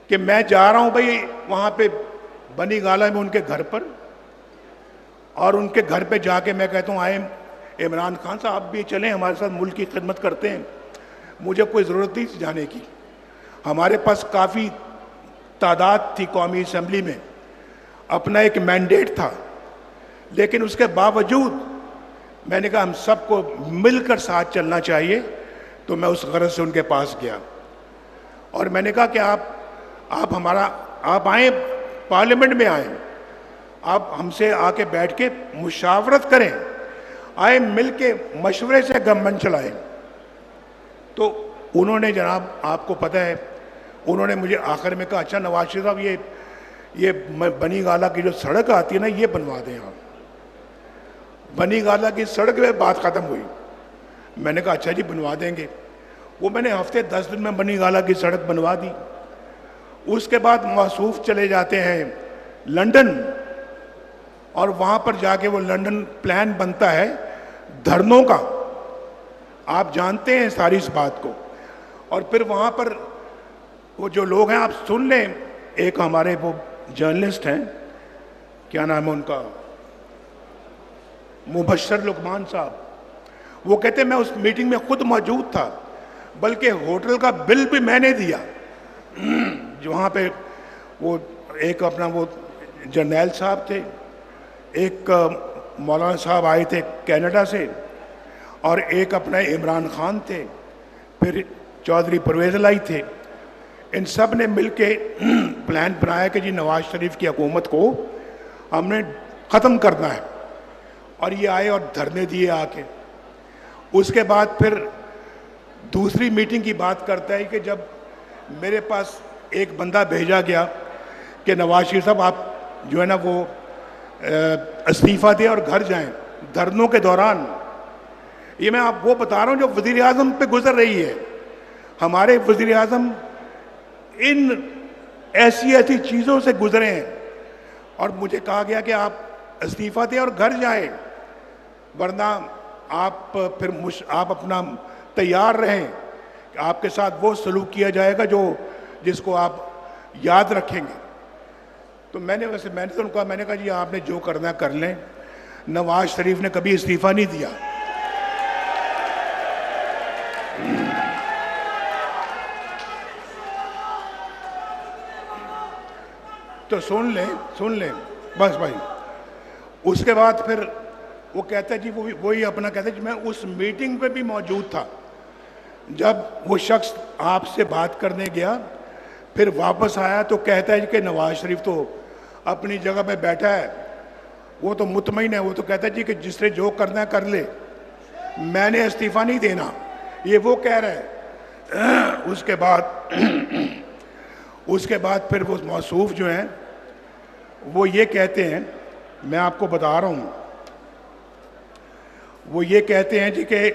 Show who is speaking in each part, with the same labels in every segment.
Speaker 1: کہ میں جا رہا ہوں بھائی وہاں پہ بنی گالہ میں ان کے گھر پر، اور ان کے گھر پہ جا کے میں کہتا ہوں آئے عمران خان صاحب آپ بھی چلیں ہمارے ساتھ ملک کی خدمت کرتے ہیں. مجھے کوئی ضرورت نہیں جانے کی، ہمارے پاس کافی تعداد تھی قومی اسمبلی میں، اپنا ایک مینڈیٹ تھا، لیکن اس کے باوجود میں نے کہا ہم سب کو مل کر ساتھ چلنا چاہیے. تو میں اس غرض سے ان کے پاس گیا اور میں نے کہا کہ آپ آئیں پارلیمنٹ میں آئیں، آپ ہم سے آ کے بیٹھ کے مشاورت کریں، آئیں مل کے مشورے سے گورنمنٹ چلائیں. تو انہوں نے جناب آپ کو پتہ ہے انہوں نے مجھے آخر میں کہا اچھا نواز شریف صاحب یہ بنی گالہ کی جو سڑک آتی ہے نا یہ بنوا دیں آپ. بنی گالہ کی سڑک پہ بات ختم ہوئی. میں نے کہا اچھا جی بنوا دیں گے. وہ میں نے ہفتے 10 دن میں بنی گالہ کی سڑک بنوا دی. اس کے بعد موصوف چلے جاتے ہیں لنڈن، اور وہاں پر جا کے وہ لنڈن پلان بنتا ہے دھرنوں کا، آپ جانتے ہیں ساری اس بات کو. اور پھر وہاں پر وہ جو لوگ ہیں آپ سن لیں، ایک ہمارے وہ جرنلسٹ ہیں کیا نام ہے ان کا، مبشر لقمان صاحب، وہ کہتے ہیں میں اس میٹنگ میں خود موجود تھا، بلکہ ہوٹل کا بل بھی میں نے دیا. جو وہاں پہ وہ ایک اپنا وہ جرنیل صاحب تھے، ایک مولانا صاحب آئے تھے کینیڈا سے، اور ایک اپنا عمران خان تھے، پھر چودھری پرویز الہی تھے. ان سب نے مل کے پلان بنایا کہ جی نواز شریف کی حکومت کو ہم نے ختم کرنا ہے. اور یہ آئے اور دھرنے دیے آ کے. اس کے بعد پھر دوسری میٹنگ کی بات کرتا ہے کہ جب میرے پاس ایک بندہ بھیجا گیا کہ نواز شریف صاحب آپ جو ہے نا وہ استعفیٰ دیں اور گھر جائیں دھرنوں کے دوران. یہ میں آپ وہ بتا رہا ہوں جو وزیر اعظم پہ گزر رہی ہے. ہمارے وزیر اعظم ان ایسی چیزوں سے گزرے ہیں، اور مجھے کہا گیا کہ آپ استعفیٰ دیں اور گھر جائیں، ورنہ آپ اپنا تیار رہیں کہ آپ کے ساتھ وہ سلوک کیا جائے گا جس کو آپ یاد رکھیں گے. تو میں نے تو ان کو میں نے کہا جی آپ نے جو کرنا کر لیں. نواز شریف نے کبھی استعفیٰ نہیں دیا. تو سن لیں بس بھائی. اس کے بعد پھر وہ کہتا ہے جی وہی اپنا کہتا ہے جی میں اس میٹنگ پہ بھی موجود تھا جب وہ شخص آپ سے بات کرنے گیا، پھر واپس آیا تو کہتا ہے کہ نواز شریف تو اپنی جگہ پہ بیٹھا ہے، وہ تو مطمئن ہے، وہ تو کہتا ہے جی کہ جس نے جو کرنا ہے کر لے، میں نے استعفیٰ نہیں دینا، یہ وہ کہہ رہا ہے. اس کے بعد پھر وہ موصوف جو ہیں وہ یہ کہتے ہیں، میں آپ کو بتا رہا ہوں، وہ یہ کہتے ہیں جی کہ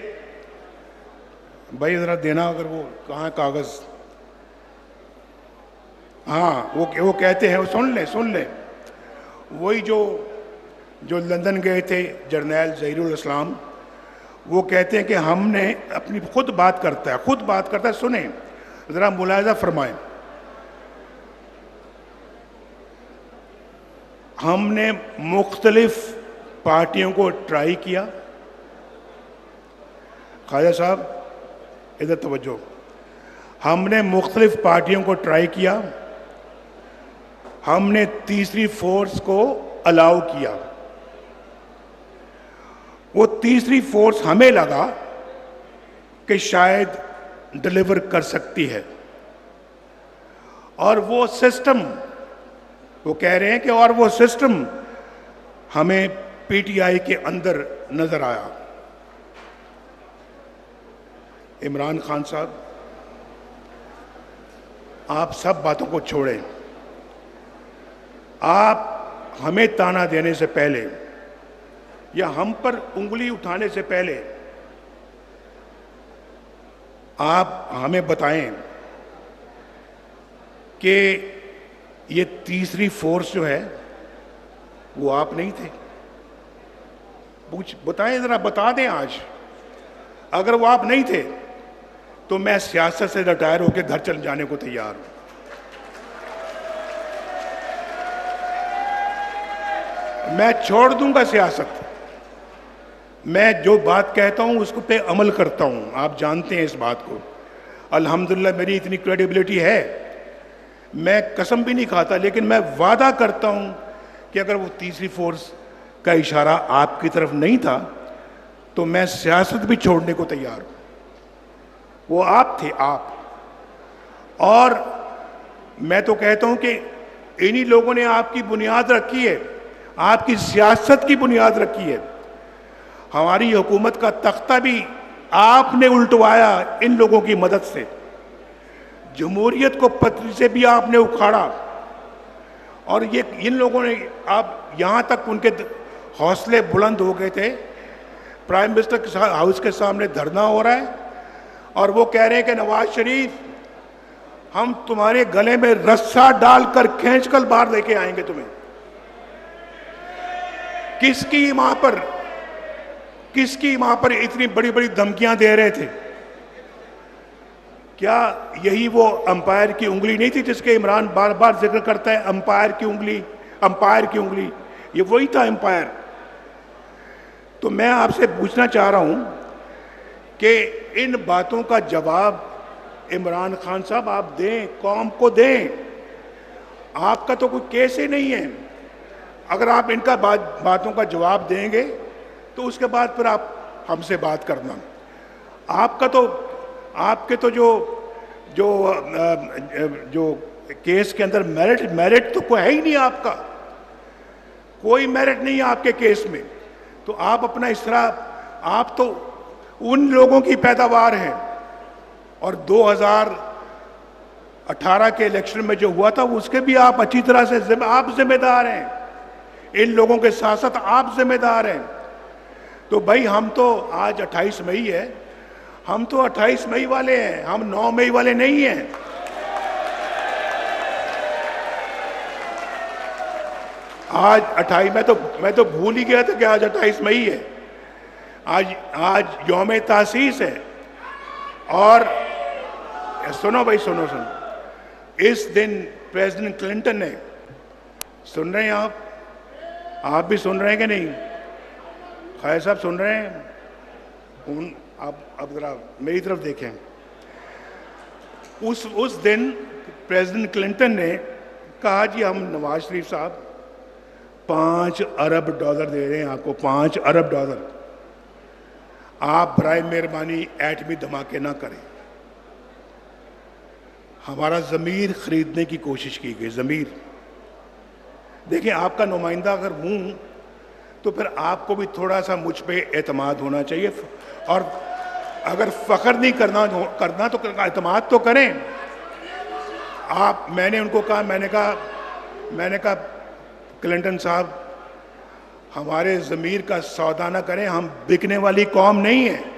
Speaker 1: بھائی ذرا دینا اگر وہ کہاں کاغذ، ہاں وہ کہتے ہیں، سن لیں وہی جو لندن گئے تھے جرنیل ظہیر الاسلام، وہ کہتے ہیں کہ ہم نے اپنی خود بات کرتا ہے. سنیں ذرا ملاحظہ فرمائیں. ہم نے مختلف پارٹیوں کو ٹرائی کیا. خواجہ صاحب ادھر توجہ. ہم نے مختلف پارٹیوں کو ٹرائی کیا. ہم نے تیسری فورس کو الاؤ کیا. وہ تیسری فورس ہمیں لگا کہ شاید ڈلیور کر سکتی ہے، اور وہ سسٹم، وہ کہہ رہے ہیں کہ اور وہ سسٹم ہمیں پی ٹی آئی کے اندر نظر آیا. عمران خان صاحب آپ سب باتوں کو چھوڑیں. آپ ہمیں تانا دینے سے پہلے یا ہم پر انگلی اٹھانے سے پہلے آپ ہمیں بتائیں کہ یہ تیسری فورس جو ہے وہ آپ نہیں تھے. بتائیں ذرا، بتا دیں آج. اگر وہ آپ نہیں تھے تو میں سیاست سے ریٹائر ہو کے گھر چل جانے کو تیار ہوں. میں چھوڑ دوں گا سیاست. میں جو بات کہتا ہوں اس پہ عمل کرتا ہوں, آپ جانتے ہیں اس بات کو. الحمدللہ میری اتنی کریڈیبلٹی ہے, میں قسم بھی نہیں کھاتا, لیکن میں وعدہ کرتا ہوں کہ اگر وہ تیسری فورس کا اشارہ آپ کی طرف نہیں تھا تو میں سیاست بھی چھوڑنے کو تیار ہوں. وہ آپ تھے, آپ. اور میں تو کہتا ہوں کہ انہی لوگوں نے آپ کی بنیاد رکھی ہے, آپ کی سیاست کی بنیاد رکھی ہے. ہماری حکومت کا تختہ بھی آپ نے الٹوایا ان لوگوں کی مدد سے. جمہوریت کو پتری سے بھی آپ نے اکھاڑا, اور یہ ان لوگوں نے, آپ یہاں تک ان کے حوصلے بلند ہو گئے تھے. پرائم منسٹر کے ہاؤس کے سامنے دھرنا ہو رہا ہے اور وہ کہہ رہے ہیں کہ نواز شریف ہم تمہارے گلے میں رسا ڈال کر کھینچ کر باہر لے کے آئیں گے تمہیں. کس کی ماں پر اتنی بڑی بڑی دھمکیاں دے رہے تھے؟ کیا یہی وہ امپائر کی انگلی نہیں تھی جس کے عمران بار بار ذکر کرتا ہے؟ امپائر کی انگلی, امپائر کی انگلی, یہ وہی تھا امپائر. تو میں آپ سے پوچھنا چاہ رہا ہوں کہ ان باتوں کا جواب عمران خان صاحب آپ دیں, قوم کو دیں. آپ کا تو کوئی کیس ہی نہیں ہے. اگر آپ ان کا باتوں کا جواب دیں گے تو اس کے بعد پھر آپ ہم سے بات کرنا. آپ کے تو جو کیس کے اندر میرٹ تو کوئی ہے ہی نہیں. آپ کا کوئی میرٹ نہیں ہے آپ کے کیس میں. تو آپ اپنا اس طرح, آپ تو ان لوگوں کی پیداوار ہیں. اور 2018 کے الیکشن میں جو ہوا تھا اس کے بھی آپ اچھی طرح سے آپ ذمہ دار ہیں. ان لوگوں کے ساتھ ساتھ آپ ذمہ دار ہیں. تو بھائی ہم تو آج 28 مئی ہے, ہم تو 28 مئی والے ہیں, ہم 9 مئی والے نہیں ہیں. آج 28 میں تو بھول ہی گیا تھا کہ آج 28 مئی ہے. آج یوم تاسیس ہے. اور سنو بھائی, سنو. اس دن پریزیڈنٹ کلنٹن نے, سن رہے ہیں آپ بھی سن رہے ہیں کہ نہیں؟ خیر صاحب سن رہے ہیں؟ اب ذرا میری طرف دیکھیں. اس دن پریزیڈنٹ کلنٹن نے کہا جی ہم نواز شریف صاحب $5 ارب دے رہے ہیں آپ کو, $5 ارب. آپ برائے مہربانی ایٹمی دھماکے نہ کریں. ہمارا ضمیر خریدنے کی کوشش کی گئی, ضمیر. دیکھیں آپ کا نمائندہ اگر ہوں تو پھر آپ کو بھی تھوڑا سا مجھ پہ اعتماد ہونا چاہیے. اور اگر فخر نہیں کرنا تو اعتماد تو کریں. میں نے ان کو کہا, میں نے کہا کلنٹن صاحب ہمارے ضمیر کا سودا نہ کریں, ہم بکنے والی قوم نہیں ہیں.